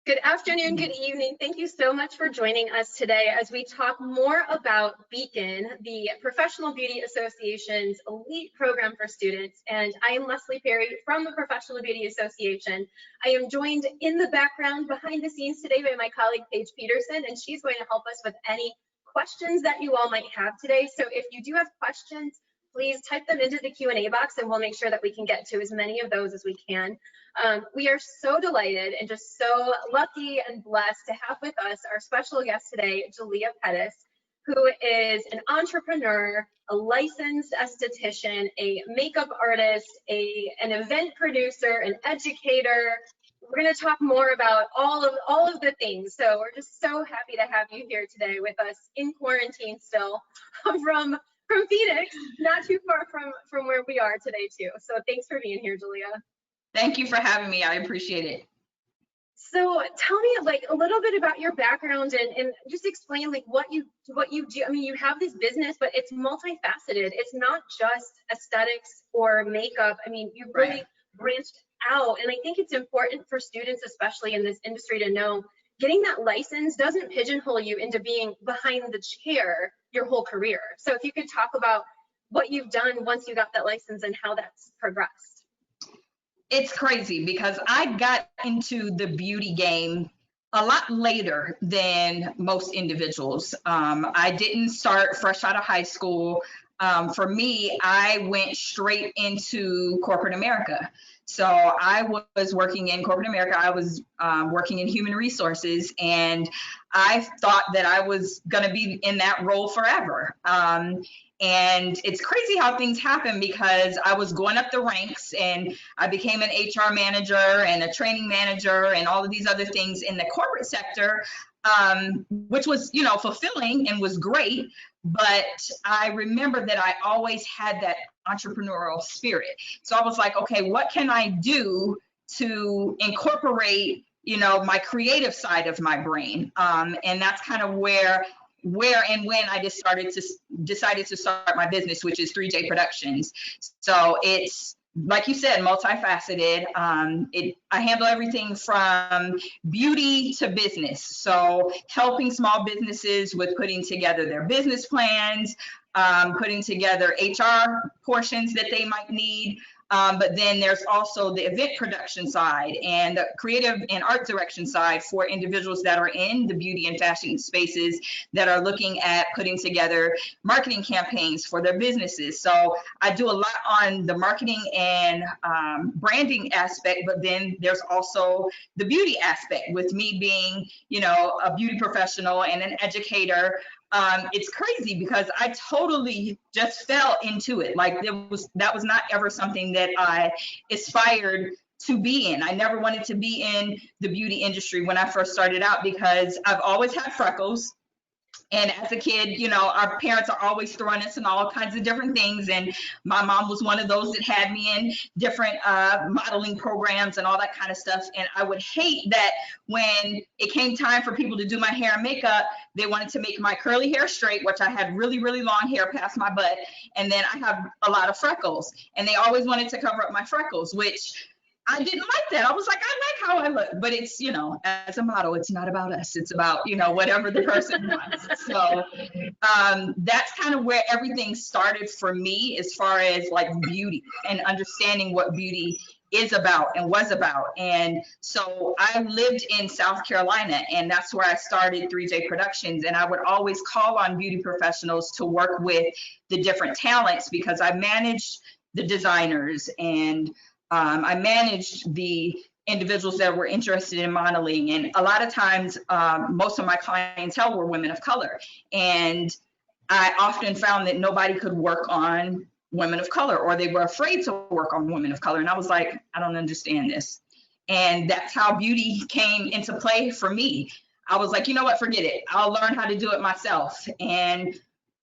Good afternoon, good evening. Thank you so much for joining us today as we talk more about Beacon, the Professional Beauty Association's elite program for students. And I am Leslie Perry from the Professional Beauty Association. I am joined in the background behind the scenes today by my colleague Paige Peterson, and she's going to help us with any questions that you all might have today. So if you do have questions, please type them into the Q&A box and we'll make sure that we can get to as many of those as we can. We are so delighted and just so lucky and blessed to have with us our special guest today, Jalia Pettis, who is an entrepreneur, a licensed esthetician, a makeup artist, an event producer, an educator. We're going to talk more about all of the things. So we're just so happy to have you here today with us in quarantine still from Phoenix, not too far from where we are today too. So thanks for being here, Jalia. Thank you for having me. I appreciate it. So tell me like a little bit about your background and just explain like what you do. I mean, you have this business, but it's multifaceted. It's not just aesthetics or makeup. I mean, you really branched out. And I think it's important for students, especially in this industry, to know getting that license doesn't pigeonhole you into being behind the chair your whole career. So if you could talk about what you've done once you got that license and how that's progressed. It's crazy because I got into the beauty game a lot later than most individuals. I didn't start fresh out of high school. For me, I went straight into corporate America. So I was working in corporate America. I was working in human resources, and I thought that I was going to be in that role forever. And it's crazy how things happen because I was going up the ranks and I became an HR manager and a training manager and all of these other things in the corporate sector, which was, fulfilling and was great. But I remember that I always had that entrepreneurial spirit. So I was like, okay, what can I do to incorporate, my creative side of my brain? And that's kind of where and when I decided to start my business, which is 3J Productions. So it's, like you said, multifaceted. I handle everything from beauty to business. So helping small businesses with putting together their business plans, putting together HR portions that they might need. But then there's also the event production side and the creative and art direction side for individuals that are in the beauty and fashion spaces that are looking at putting together marketing campaigns for their businesses. So I do a lot on the marketing and branding aspect, but then there's also the beauty aspect with me being, a beauty professional and an educator. It's crazy because I totally just fell into it. Like that was not ever something that I aspired to be in. I never wanted to be in the beauty industry when I first started out because I've always had freckles. And as a kid, our parents are always throwing us in all kinds of different things. And my mom was one of those that had me in different modeling programs and all that kind of stuff. And I would hate that when it came time for people to do my hair and makeup, they wanted to make my curly hair straight, which I had really, really long hair past my butt. And then I have a lot of freckles. And they always wanted to cover up my freckles, which I didn't like that. I was like, I like how I look, but it's, as a model, it's not about us. It's about, whatever the person wants. So that's kind of where everything started for me as far as like beauty and understanding what beauty is about and was about. And so I lived in South Carolina, and that's where I started 3J Productions. And I would always call on beauty professionals to work with the different talents because I managed the designers and I managed the individuals that were interested in modeling. And a lot of times, most of my clientele were women of color. And I often found that nobody could work on women of color, or they were afraid to work on women of color. And I was like, I don't understand this. And that's how beauty came into play for me. I was like, you know what, forget it. I'll learn how to do it myself. And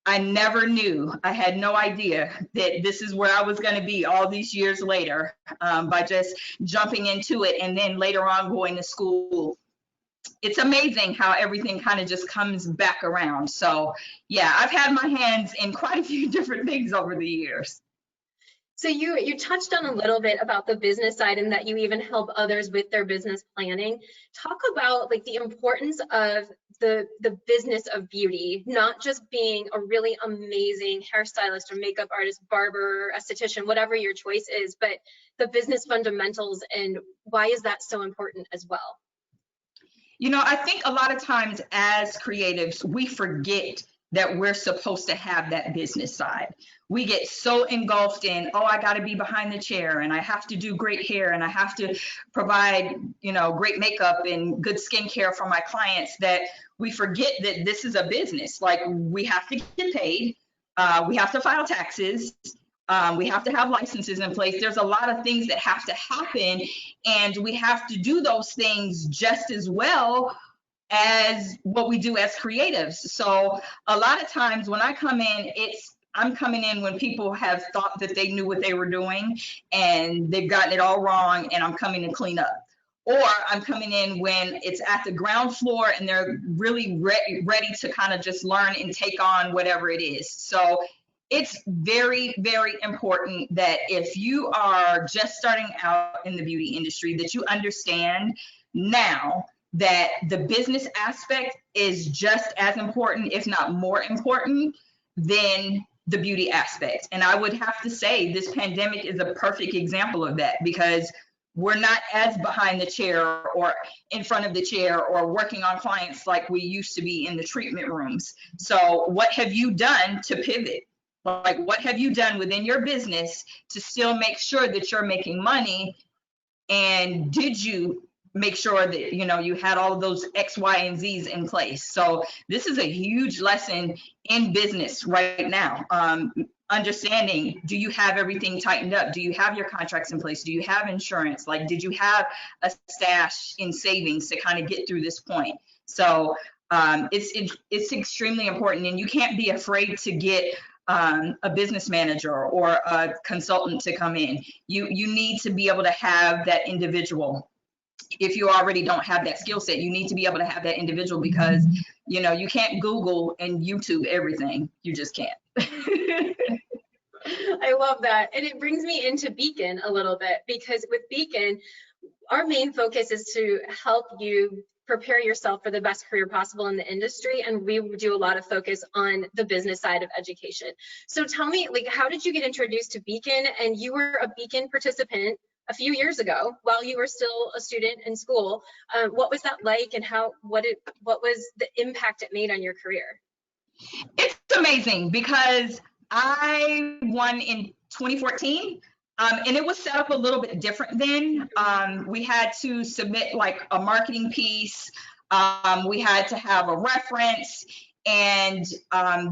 I never knew, I had no idea that this is where I was going to be all these years later by just jumping into it and then later on going to school. It's amazing how everything kind of just comes back around. So yeah, I've had my hands in quite a few different things over the years. So you touched on a little bit about the business side and that you even help others with their business planning. Talk about like the importance of the business of beauty, not just being a really amazing hairstylist or makeup artist, barber, esthetician, whatever your choice is, but the business fundamentals, and why is that so important as well? You know, I think a lot of times as creatives, we forget that we're supposed to have that business side. We get so engulfed in, oh, I got to be behind the chair and I have to do great hair and I have to provide, you know, great makeup and good skincare for my clients, that we forget that this is a business. Like, we have to get paid, we have to file taxes, we have to have licenses in place. There's a lot of things that have to happen, and we have to do those things just as well as what we do as creatives. So a lot of times when I come in, I'm coming in when people have thought that they knew what they were doing and they've gotten it all wrong, and I'm coming to clean up. Or I'm coming in when it's at the ground floor and they're really ready to kind of just learn and take on whatever it is. So it's very, very important that if you are just starting out in the beauty industry, that you understand now that the business aspect is just as important, if not more important, than the beauty aspect. And I would have to say this pandemic is a perfect example of that, because we're not as behind the chair or in front of the chair or working on clients like we used to be in the treatment rooms. So what have you done to pivot? Like, what have you done within your business to still make sure that you're making money? And did you make sure that, you know, you had all of those X, Y, and Z's in place? So this is a huge lesson in business right now. Understanding, do you have everything tightened up? Do you have your contracts in place? Do you have insurance? Like, did you have a stash in savings to kind of get through this point? So it's extremely important, and you can't be afraid to get a business manager or a consultant to come in. You need to be able to have that individual. If you already don't have that skill set, you need to be able to have that individual, because you know, you can't Google and YouTube everything. You just can't. I love that. And it brings me into Beacon a little bit, because with Beacon, our main focus is to help you prepare yourself for the best career possible in the industry. And we do a lot of focus on the business side of education. So tell me, like, how did you get introduced to Beacon? And you were a Beacon participant a few years ago while you were still a student in school. What was that like, and what was the impact it made on your career? It's amazing, because I won in 2014. And it was set up a little bit different then. We had to submit like a marketing piece. We had to have a reference. And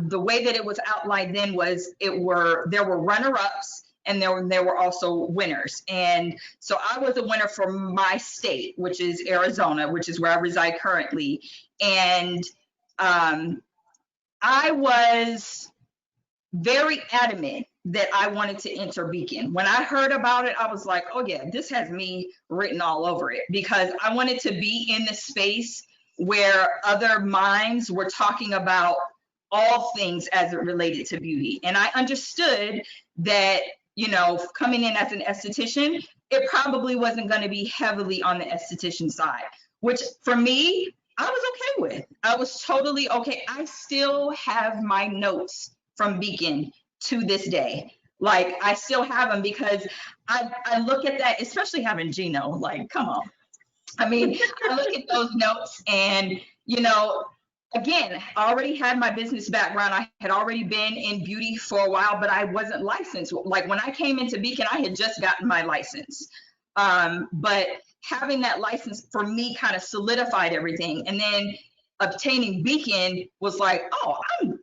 the way that it was outlined then was there were runner-ups, and there were also winners. And so I was a winner for my state, which is Arizona, which is where I reside currently. And I was very adamant that I wanted to enter Beacon. When I heard about it, I was like, oh yeah, this has me written all over it, because I wanted to be in the space where other minds were talking about all things as it related to beauty. And I understood that, you know, coming in as an esthetician, it probably wasn't going to be heavily on the esthetician side, which for me, I was okay with. I was totally okay. I still have my notes from Beacon to this day. Like, I still have them, because I look at that, especially having Geno, like, come on. I mean, I look at those notes, and, you know, again, I already had my business background. I had already been in beauty for a while, but I wasn't licensed. Like, when I came into Beacon, I had just gotten my license. But having that license for me kind of solidified everything. And then obtaining Beacon was like, oh, I'm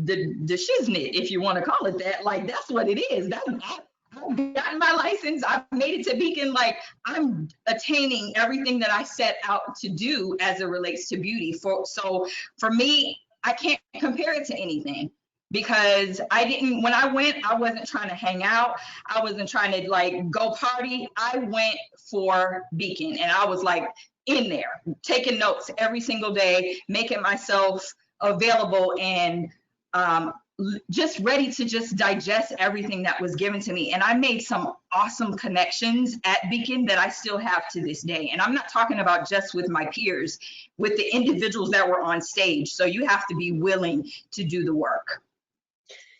the shiznit, if you want to call it that. Like, that's what it is. I've gotten my license. I've made it to Beacon. Like, I'm attaining everything that I set out to do as it relates to beauty. So for me, I can't compare it to anything, because when I went, I wasn't trying to hang out. I wasn't trying to like go party. I went for Beacon, and I was like in there taking notes every single day, making myself available. And just ready to just digest everything that was given to me. And I made some awesome connections at Beacon that I still have to this day. And I'm not talking about just with my peers, with the individuals that were on stage. So you have to be willing to do the work.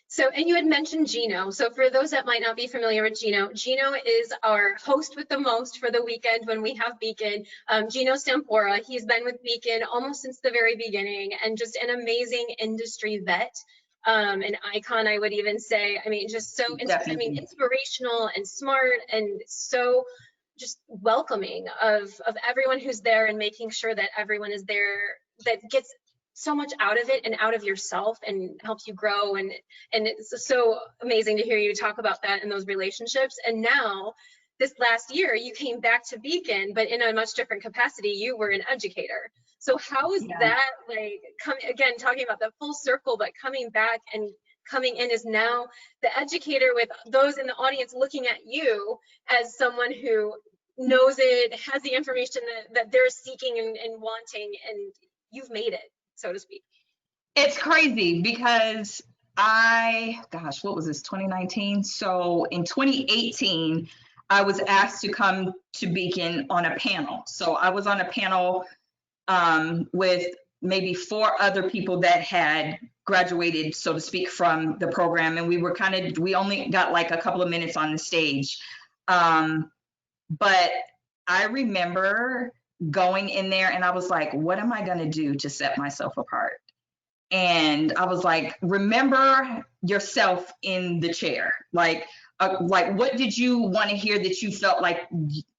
So, and you had mentioned Geno. So for those that might not be familiar with Geno, Geno is our host with the most for the weekend when we have Beacon. Geno Stampora, he's been with Beacon almost since the very beginning and just an amazing industry vet, an icon, I would even say. I mean, just so, inspirational and smart and so just welcoming of everyone who's there and making sure that everyone is there that gets so much out of it and out of yourself and helps you grow. And it's so amazing to hear you talk about that and those relationships. And now this last year you came back to Beacon, but in a much different capacity. You were an educator. So how is that, like, again, talking about the full circle, but coming back and coming in as now the educator with those in the audience looking at you as someone who knows it, has the information that they're seeking and wanting, and you've made it, so to speak. It's crazy because what was this, 2019? So in 2018, I was asked to come to Beacon on a panel. So I was on a panel with maybe 4 other people that had graduated, so to speak, from the program. And we only got like a couple of minutes on the stage. But I remember going in there and I was like, what am I going to do to set myself apart? And I was like, remember yourself in the chair. Like what did you want to hear that you felt like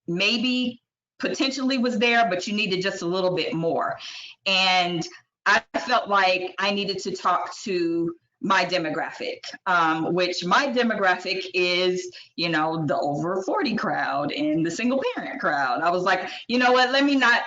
maybe potentially was there, but you needed just a little bit more? And I felt like I needed to talk to my demographic, which my demographic is, the over 40 crowd and the single parent crowd. I was like, you know what, let me not,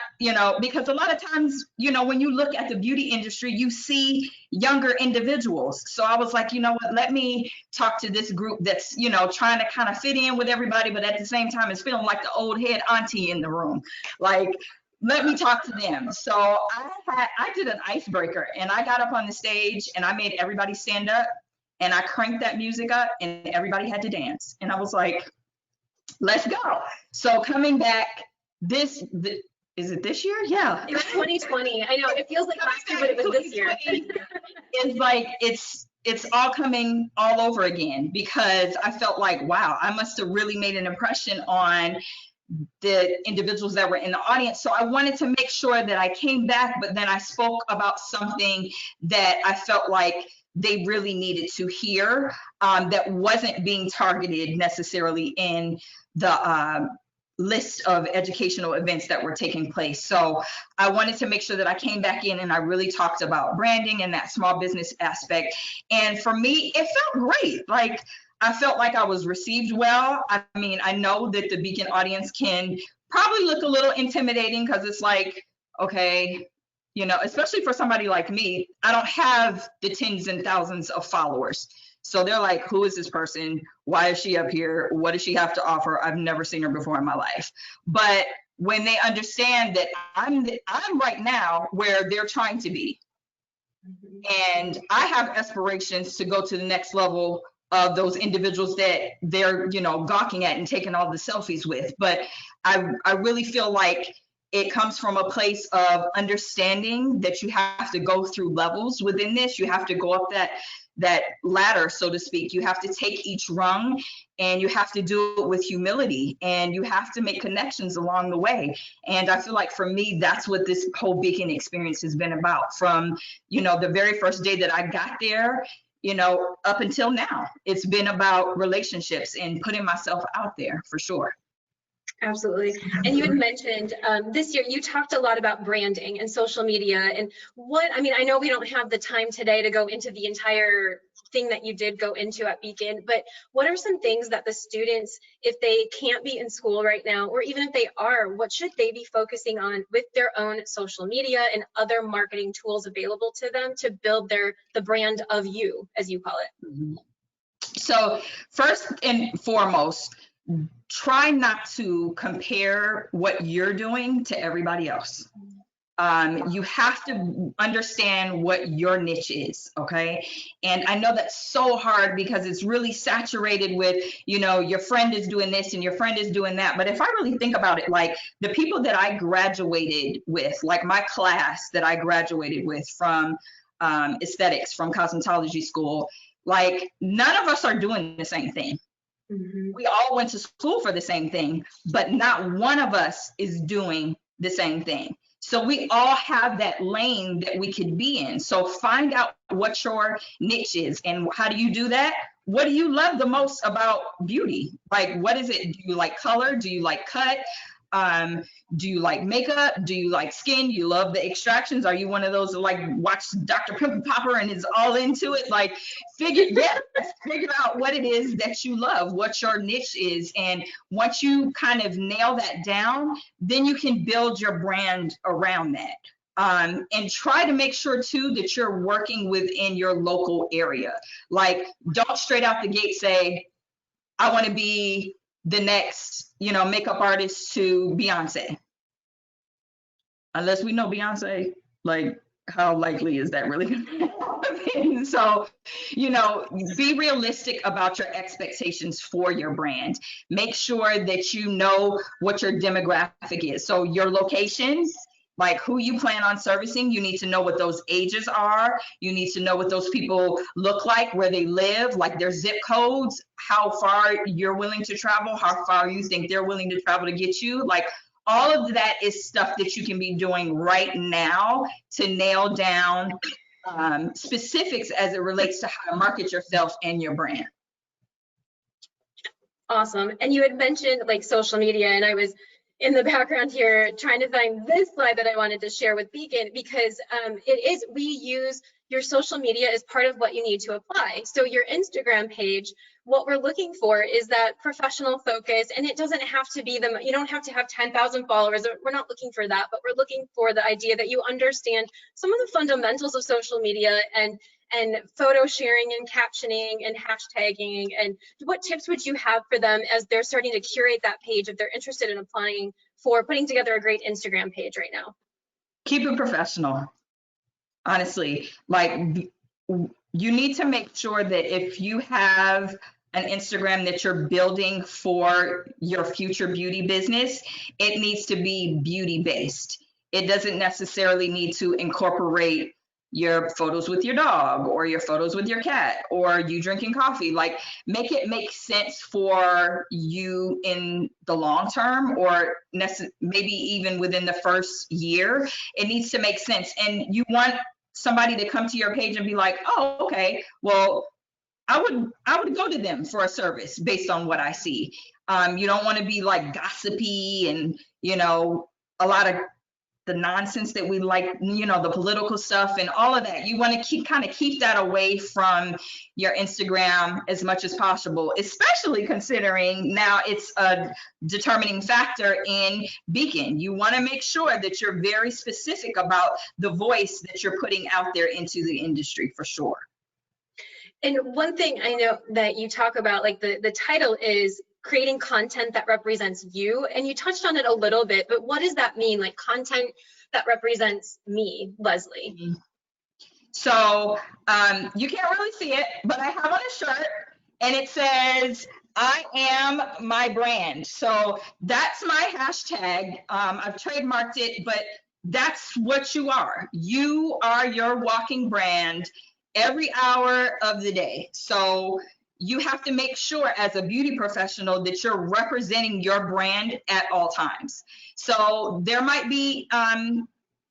because a lot of times, when you look at the beauty industry, you see younger individuals. So I was like, you know what, let me talk to this group that's, trying to kind of fit in with everybody, but at the same time, it's feeling like the old head auntie in the room. Like, let me talk to them. So I did an icebreaker and I got up on the stage and I made everybody stand up and I cranked that music up and everybody had to dance. And I was like, let's go. So coming back, is it this year? Yeah. It was 2020. I know, it feels like last year, but it was this year. It's like, it's all coming all over again because I felt like, wow, I must have really made an impression on the individuals that were in the audience. So I wanted to make sure that I came back, but then I spoke about something that I felt like they really needed to hear, that wasn't being targeted necessarily in the list of educational events that were taking place. So I wanted to make sure that I came back in and I really talked about branding and that small business aspect. And for me, it felt great. Like, I felt like I was received well. I mean, I know that the Beacon audience can probably look a little intimidating because it's like, okay, especially for somebody like me, I don't have the tens and thousands of followers. So they're like, who is this person? Why is she up here? What does she have to offer? I've never seen her before in my life. But when they understand that I'm right now where they're trying to be, and I have aspirations to go to the next level of those individuals that they're, gawking at and taking all the selfies with. But I really feel like it comes from a place of understanding that you have to go through levels within this. You have to go up that ladder, so to speak. You have to take each rung and you have to do it with humility and you have to make connections along the way. And I feel like for me, that's what this whole Beacon experience has been about from, the very first day that I got there, up until now. It's been about relationships and putting myself out there for sure. Absolutely. And you had mentioned this year, you talked a lot about branding and social media and I know we don't have the time today to go into the entire thing that you did go into at Beacon, but what are some things that the students, if they can't be in school right now, or even if they are, what should they be focusing on with their own social media and other marketing tools available to them to build the brand of you, as you call it? Mm-hmm. So first and foremost, try not to compare what you're doing to everybody else. You have to understand what your niche is, okay? And I know that's so hard because it's really saturated with, you know, your friend is doing this and your friend is doing that. But if I really think about it, like the people that I graduated with, like my class that I graduated with from aesthetics, from cosmetology school, like none of us are doing the same thing. We all went to school for the same thing, but not one of us is doing the same thing. So we all have that lane that we could be in. So find out what your niche is. And how do you do that? What do you love the most about beauty? Like, what is it? Do you like color? Do you like cut? Do you like makeup? Do you like skin? You love the extractions? Are you one of those that like watch Dr. Pimple Popper and is all into it? Like figure out what it is that you love, what your niche is. And once you kind of nail that down, then you can build your brand around that. And try to make sure too that you're working within your local area. Like don't straight out the gate say, I want to be the next, you know, makeup artist to Beyonce. Unless we know Beyonce, like how likely is that really going to happen? So, you know, be realistic about your expectations for your brand. Make sure that you know what your demographic is. So your locations, like who you plan on servicing, you need to know what those ages are. You need to know what those people look like, where they live, like their zip codes, how far you're willing to travel, how far you think they're willing to travel to get you. Like all of that is stuff that you can be doing right now to nail down specifics as it relates to how to market yourself and your brand. Awesome. And you had mentioned like social media, and I was in the background here trying to find this slide that I wanted to share with Beacon, because we use your social media as part of what you need to apply. So your Instagram page, what we're looking for is that professional focus, and it doesn't have to be you don't have to have 10,000 followers. We're not looking for that, but we're looking for the idea that you understand some of the fundamentals of social media and photo sharing and captioning and hashtagging. And what tips would you have for them as they're starting to curate that page if they're interested in applying for putting together a great Instagram page right now? Keep it professional. Honestly, like you need to make sure that if you have an Instagram that you're building for your future beauty business, it needs to be beauty based. It doesn't necessarily need to incorporate your photos with your dog or your photos with your cat or you drinking coffee. Like make it make sense for you in the long term, or maybe even within the first year. It needs to make sense. And you want somebody to come to your page and be like, oh, okay, well, I would go to them for a service based on what I see. You don't want to be like gossipy and, you know, a lot of the nonsense that we like, you know, the political stuff and all of that. You want to keep that away from your Instagram as much as possible, especially considering now it's a determining factor in Beacon. You want to make sure that you're very specific about the voice that you're putting out there into the industry for sure. And one thing I know that you talk about, like the title is creating content that represents you, and you touched on it a little bit, but what does that mean? Like content that represents me, Leslie? So you can't really see it, but I have on a shirt and it says, I am my brand. So that's my hashtag. I've trademarked it, but that's what you are. You are your walking brand every hour of the day. So you have to make sure as a beauty professional that you're representing your brand at all times. So there might be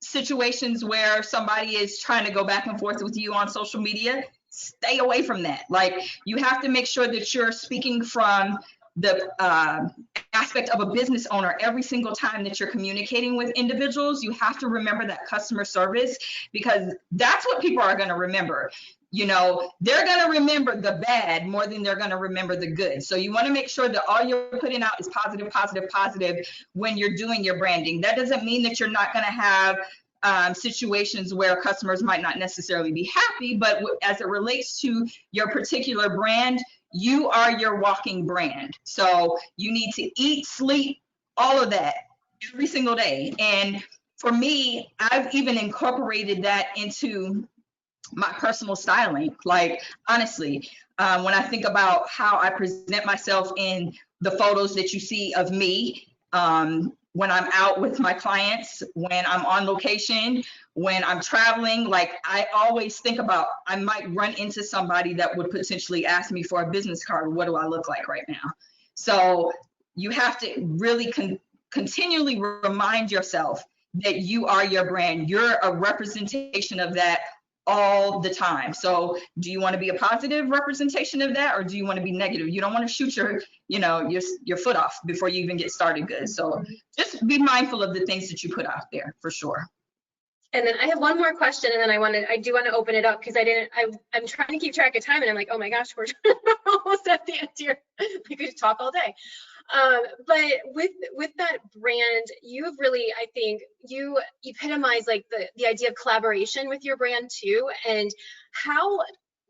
situations where somebody is trying to go back and forth with you on social media. Stay away from that. Like you have to make sure that you're speaking from the aspect of a business owner every single time that you're communicating with individuals. You have to remember that customer service, because that's what people are going to remember. You know, they're going to remember the bad more than they're going to remember the good. So you want to make sure that all you're putting out is positive, positive, positive when you're doing your branding. That doesn't mean that you're not going to have situations where customers might not necessarily be happy, but as it relates to your particular brand, you are your walking brand. So you need to eat, sleep, all of that every single day. And for me, I've even incorporated that into my personal styling. Like, honestly, when I think about how I present myself in the photos that you see of me, when I'm out with my clients, when I'm on location, when I'm traveling, like, I always think about, I might run into somebody that would potentially ask me for a business card. What do I look like right now? So you have to really continually remind yourself that you are your brand. You're a representation of that all the time. So do you want to be a positive representation of that, or do you want to be negative? You don't want to shoot your foot off before you even get started good. So just be mindful of the things that you put out there, for sure. And then I have one more question, and then I do want to open it up because I'm trying to keep track of time, and I'm like, oh my gosh, we're almost at the end here. We could talk all day. But with that brand, you've really, I think, you epitomize like the idea of collaboration with your brand too, and how,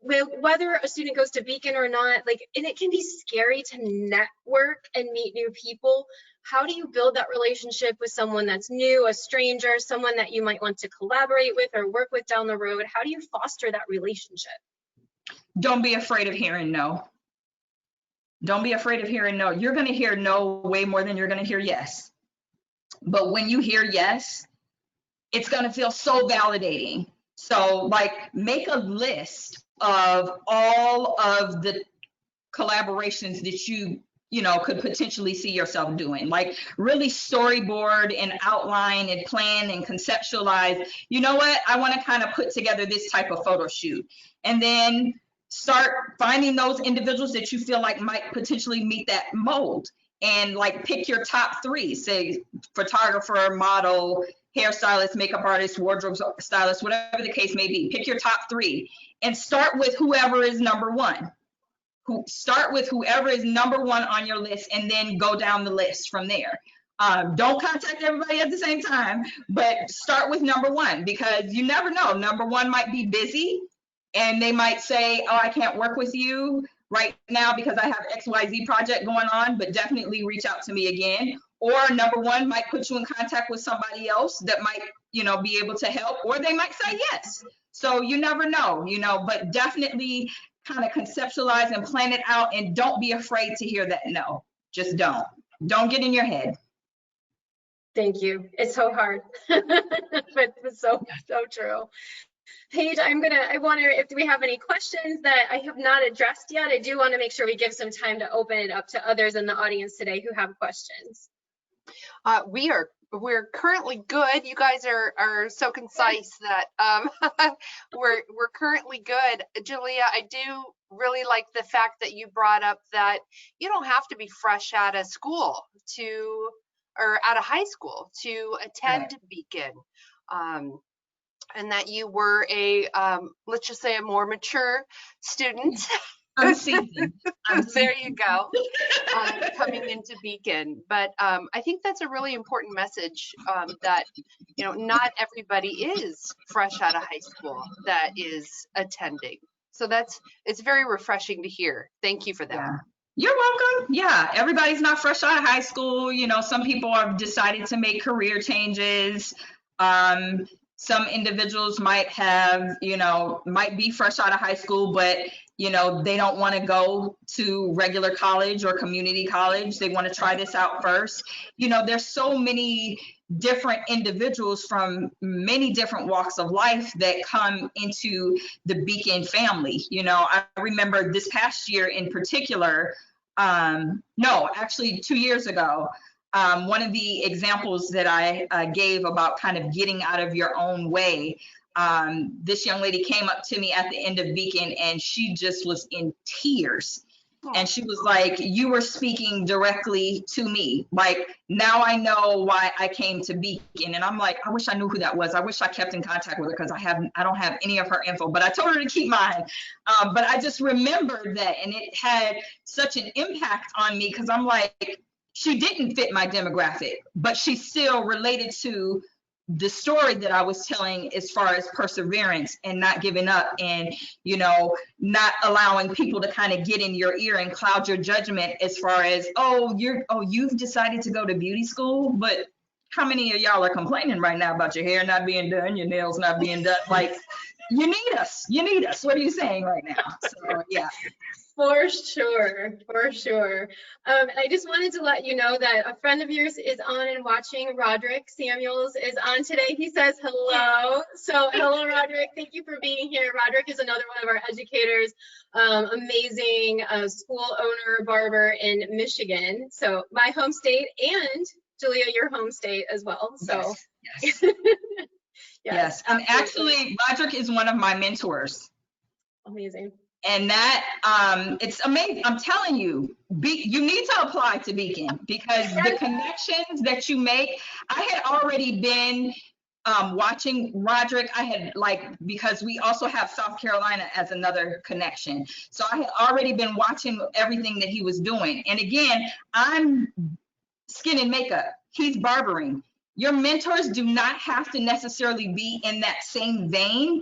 whether a student goes to Beacon or not, like, and it can be scary to network and meet new people. How do you build that relationship with someone that's new, a stranger, someone that you might want to collaborate with or work with down the road? How do you foster that relationship? Don't be afraid of hearing no. Don't be afraid of hearing no. You're going to hear no way more than you're going to hear yes. But when you hear yes, it's going to feel so validating. So, like, make a list of all of the collaborations that you could potentially see yourself doing. Like, really storyboard and outline and plan and conceptualize, you know what, I want to kind of put together this type of photo shoot. And then start finding those individuals that you feel like might potentially meet that mold, and like pick your top 3, say photographer, model, hairstylist, makeup artist, wardrobe stylist, whatever the case may be. Pick your top 3 and start with whoever is number 1. Start with whoever is number 1 on your list, and then go down the list from there. Don't contact everybody at the same time, but start with number 1, because you never know. Number 1 might be busy, and they might say, oh, I can't work with you right now because I have XYZ project going on, but definitely reach out to me again. Or number 1 might put you in contact with somebody else that might, be able to help, or they might say yes. So you never know, but definitely kind of conceptualize and plan it out, and don't be afraid to hear that no. Just don't get in your head. Thank you. It's so hard, but it's so true. Paige, I wonder if we have any questions that I have not addressed yet. I do want to make sure we give some time to open it up to others in the audience today who have questions. We're currently good. You guys are so concise that we're currently good. Jalia, I do really like the fact that you brought up that you don't have to be fresh out of school or out of high school to attend Beacon. And that you were let's just say a more mature student. I'm seasoned. There you go, coming into Beacon. But I think that's a really important message, that not everybody is fresh out of high school that is attending. So it's very refreshing to hear. Thank you for that. Yeah. You're welcome. Yeah, everybody's not fresh out of high school. Some people have decided to make career changes. Some individuals might have, might be fresh out of high school, but, they don't want to go to regular college or community college. They want to try this out first. There's so many different individuals from many different walks of life that come into the Beacon family. I remember this past year in particular, no, actually 2 years ago, one of the examples that I gave about kind of getting out of your own way, this young lady came up to me at the end of Beacon, and she just was in tears. And she was like, you were speaking directly to me. Like, now I know why I came to Beacon. And I'm like, I wish I knew who that was. I wish I kept in contact with her, because I don't have any of her info, but I told her to keep mine. But I just remembered that, and it had such an impact on me, because I'm like, she didn't fit my demographic, but she still related to the story that I was telling as far as perseverance and not giving up, and, not allowing people to kind of get in your ear and cloud your judgment as far as, you've decided to go to beauty school, but how many of y'all are complaining right now about your hair not being done, your nails not being done? Like, you need us. You need us. What are you saying right now? So, yeah. For sure, for sure. And I just wanted to let you know that a friend of yours is on and watching. Roderick Samuels is on today. He says hello. So hello, Roderick. Thank you for being here. Roderick is another one of our educators, amazing school owner, barber in Michigan. So my home state, and Julia, your home state as well. So Yes. Yes. And absolutely. actually, Roderick is one of my mentors. Amazing. And that it's amazing. I'm telling you, you need to apply to Beacon, because the connections that you make. I had already been watching Roderick. I had, like, because we also have South Carolina as another connection. So I had already been watching everything that he was doing. And again, I'm skin and makeup. He's barbering. Your mentors do not have to necessarily be in that same vein,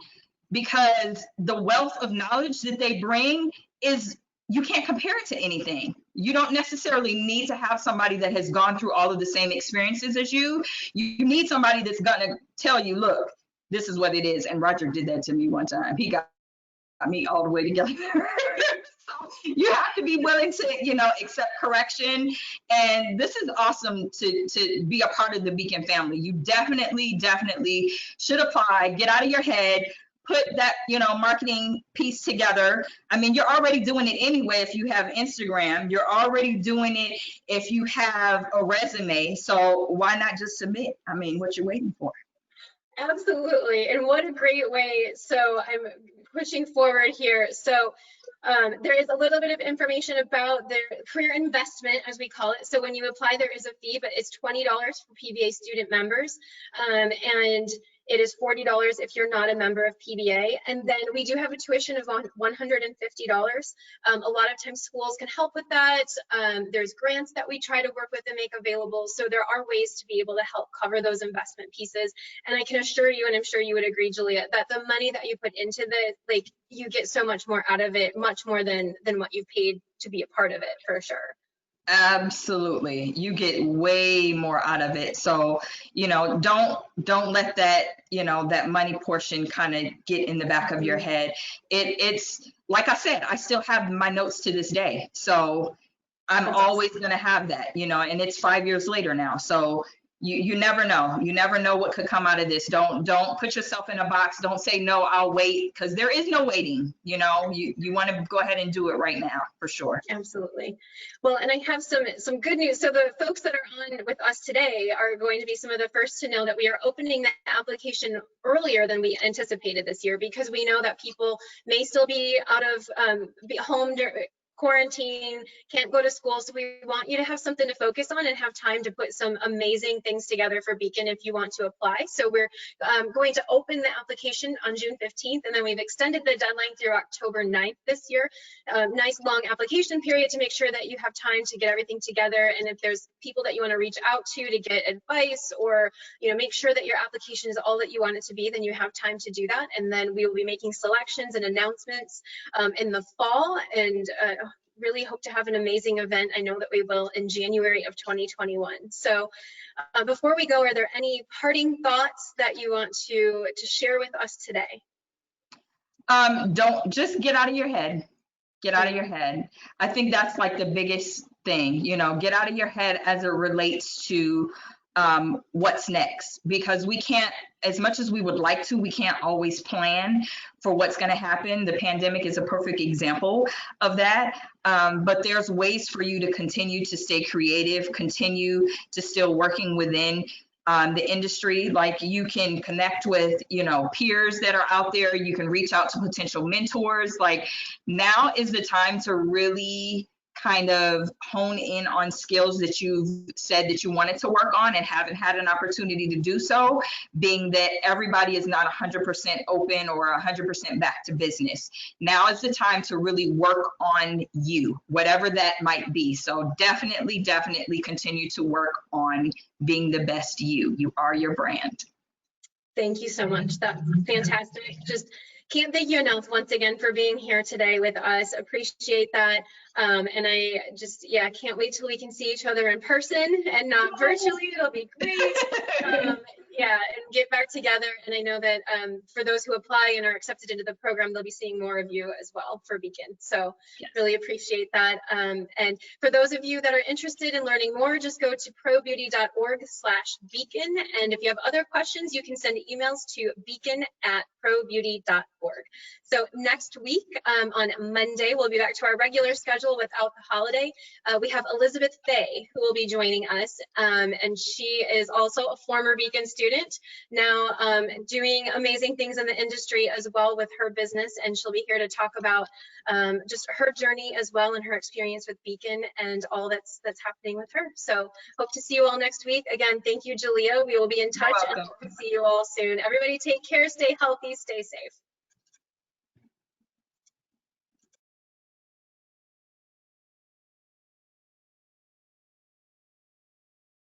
because the wealth of knowledge that they bring is, you can't compare it to anything. You don't necessarily need to have somebody that has gone through all of the same experiences as you. You need somebody that's gonna tell you, look, this is what it is. And Roger did that to me one time. He got me all the way together. So you have to be willing to, accept correction. And this is awesome to be a part of the Beacon family. You definitely should apply. Get out of your head. Put that, marketing piece together. I mean, you're already doing it anyway. If you have Instagram, you're already doing it if you have a resume. So why not just submit? I mean, what you waiting for? Absolutely. And what a great way. So I'm pushing forward here. So there is a little bit of information about their career investment, as we call it. So when you apply, there is a fee, but it's $20 for PBA student members. And it is $40 if you're not a member of PBA. And then we do have a tuition of $150. A lot of times schools can help with that. There's grants that we try to work with and make available. So there are ways to be able to help cover those investment pieces. And I can assure you, and I'm sure you would agree, Julia, that the money that you put into this, you get so much more out of it, much more than what you've paid to be a part of it, for sure. Absolutely. You get way more out of it. So, don't let that, that money portion kind of get in the back of your head. It's like I said, I still have my notes to this day. So I'm always going to have that, and it's 5 years later now. So you never know. You never know what could come out of this. Don't put yourself in a box. Don't say, no, I'll wait, because there is no waiting. You want to go ahead and do it right now, for sure. Absolutely. Well, and I have some good news. So the folks that are on with us today are going to be some of the first to know that we are opening the application earlier than we anticipated this year, because we know that people may still be out of home quarantine, can't go to school. So we want you to have something to focus on and have time to put some amazing things together for Beacon if you want to apply. So we're going to open the application on June 15th, and then we've extended the deadline through October 9th this year. Nice long application period to make sure that you have time to get everything together. And if there's people that you want to reach out to get advice, or make sure that your application is all that you want it to be, then you have time to do that. And then we will be making selections and announcements in the fall, and really hope to have an amazing event. I know that we will in January of 2021. So before we go, are there any parting thoughts that you want to share with us today? Don't just get out of your head. Get out of your head. I think that's like the biggest thing, get out of your head as it relates to what's next, because we can't, as much as we would like to, we can't always plan for what's going to happen. The pandemic is a perfect example of that. But there's ways for you to continue to stay creative, continue to still working within the industry. Like, you can connect with, peers that are out there. You can reach out to potential mentors. Like, now is the time to really kind of hone in on skills that you've said that you wanted to work on and haven't had an opportunity to do so, being that everybody is not 100% open or 100% back to business. Now is the time to really work on you, whatever that might be. So definitely continue to work on being the best you. You are your brand. Thank you so much. That's fantastic. Just can't thank you enough once again for being here today with us. Appreciate that. And I just, yeah, can't wait till we can see each other in person and not virtually. It'll be great. Yeah, and get back together. And I know that for those who apply and are accepted into the program, they'll be seeing more of you as well for Beacon. So Yes. really appreciate that. And for those of you that are interested in learning more, just go to probeauty.org/beacon. And if you have other questions, you can send emails to beacon@probeauty.org. So next week on Monday, we'll be back to our regular schedule without the holiday. We have Elizabeth Fay who will be joining us, and she is also a former Beacon student, now doing amazing things in the industry as well with her business, and she'll be here to talk about just her journey as well and her experience with Beacon and all that's happening with her. So hope to see you all next week. Again, thank you, Jalia. We will be in touch and hope to see you all soon. Everybody take care, stay healthy, stay safe.